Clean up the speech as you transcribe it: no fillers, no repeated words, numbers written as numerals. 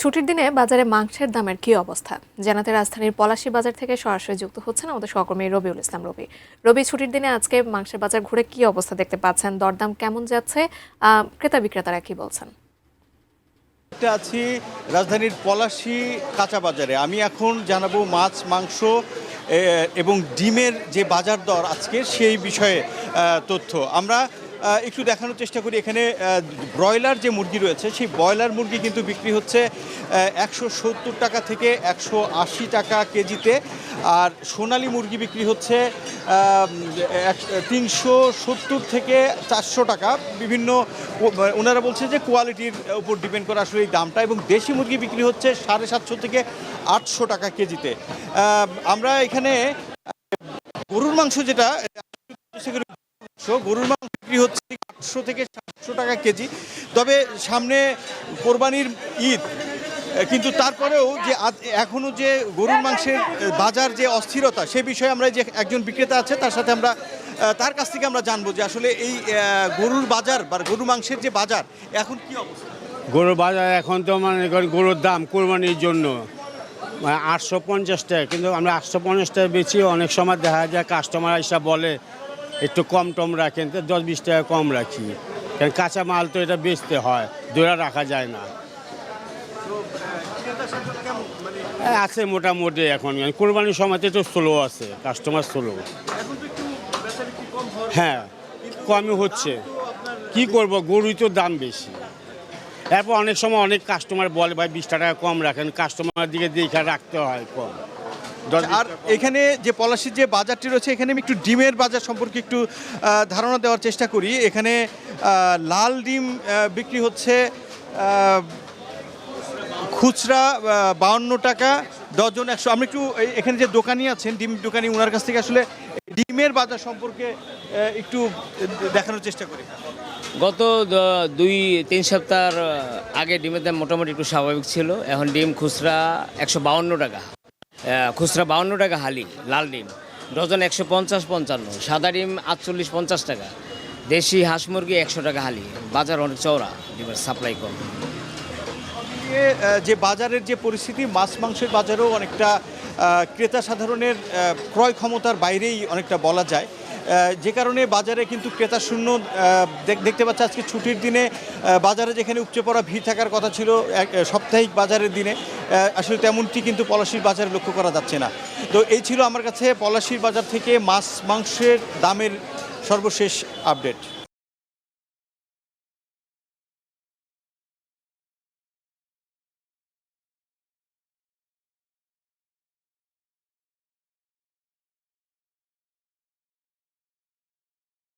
ছুটির দিনে বাজারে মাংসের দামের কী অবস্থা জানাতে রাজধানীর পলাশী বাজার থেকে সরাসরি যুক্ত হচ্ছেন আমাদের সহকর্মী রবিউল ইসলাম। রবি, ছুটির দিনে আজকে মাংসের বাজার ঘুরে কী অবস্থা দেখতে পাচ্ছেন? দরদাম কেমন যাচ্ছে? ক্রেতা বিক্রেতারা কি বলছেন? আছি রাজধানীর পলাশী কাঁচা বাজারে। আমি এখন জানাবো মাছ, মাংস এবং ডিমের যে বাজার দর আজকে সেই বিষয়ে তথ্য আমরা একটু দেখানোর চেষ্টা করি। এখানে ব্রয়লার যে মুরগি রয়েছে সেই ব্রয়লার মুরগি কিন্তু বিক্রি হচ্ছে 170 টাকা থেকে 180 টাকা কেজিতে, আর সোনালী মুরগি বিক্রি হচ্ছে 370 থেকে 400 টাকা। বিভিন্ন ওনারা বলছে যে কোয়ালিটির উপর ডিপেন্ড করে আসলে এই দামটা, এবং দেশি মুরগি বিক্রি হচ্ছে 750 থেকে 800 টাকা কেজিতে। আমরা এখানে গরুর মাংস যেটা গরুর মাংস বিক্রি হচ্ছে 800 থেকে 700 টাকা কেজি। তবে সামনে কোরবানির ঈদ, কিন্তু তারপরেও যে এখনও যে গরুর মাংসের বাজার যে অস্থিরতা সে বিষয়ে আমরা যে একজন বিক্রেতা আছে তার সাথে আমরা তার কাছ থেকে আমরা জানবো যে আসলে এই গরুর বাজার বা গরুর মাংসের যে বাজার এখন কি অবস্থা। গরুর বাজার এখন তো মানে গরুর দাম কোরবানির জন্য 850 টাকা, কিন্তু আমরা 850 টাকা বেশি। অনেক সময় দেখা যায় কাস্টমার এসে বলে একটু কম টম রাখেন, তো 10-20 টাকা কম রাখি, কারণ কাঁচা মাল তো এটা বেচতে হয়, ধরে রাখা যায় না। আছে মোটামুটি এখন কোরবানির সময়তে একটু স্লো আছে, কাস্টমার স্লো। হ্যাঁ, কমই হচ্ছে। কি করব, গরুই তো দাম বেশি। এরপর অনেক সময় অনেক কাস্টমার বলে ভাই 20 টাকা কম রাখেন, কাস্টমার দিকে দেখে রাখতে হয় কম। আর এখানে যে পলাশীর যে বাজারটি রয়েছে এখানে আমি একটু ডিমের বাজার সম্পর্কে একটু ধারণা দেওয়ার চেষ্টা করি। এখানে লাল ডিম বিক্রি হচ্ছে খুচরা 52 টাকা ডজন 100। আমরা একটু এখানে যে দোকানি আছেন ডিম দোকানি, ওনার কাছ থেকে আসলে ডিমের বাজার সম্পর্কে একটু দেখানোর চেষ্টা করি। গত 2-3 সপ্তাহ আগে ডিমের দাম মোটামুটি একটু স্বাভাবিক ছিল। এখন ডিম খুচরা 152 টাকা, খুচরা 52 টাকা হালি। লাল ডিম ডজন 150-55, সাদা ডিম 48-50 টাকা, দেশি হাঁস মুরগি 100 টাকা হালি। বাজার অনেক চওড়া, ডিমের সাপ্লাই কম। যে বাজারের যে পরিস্থিতি, মাছ মাংসের বাজারেও অনেকটা ক্রেতা সাধারণের ক্রয় ক্ষমতার বাইরেই অনেকটা বলা যায়, যে কারণে বাজারে কিন্তু ক্রেতা শূন্য দেখতে পাচ্ছে। আজকে ছুটির দিনে বাজারে যেখানে উপচে পড়া ভিড় থাকার কথা ছিল সাপ্তাহিক বাজারের দিনে, আসলে তেমনটি কিন্তু পলাশীর বাজারে লক্ষ্য করা যাচ্ছে না। তো এই ছিল আমার কাছে পলাশীর বাজার থেকে মাছ মাংসের দামের সর্বশেষ আপডেট।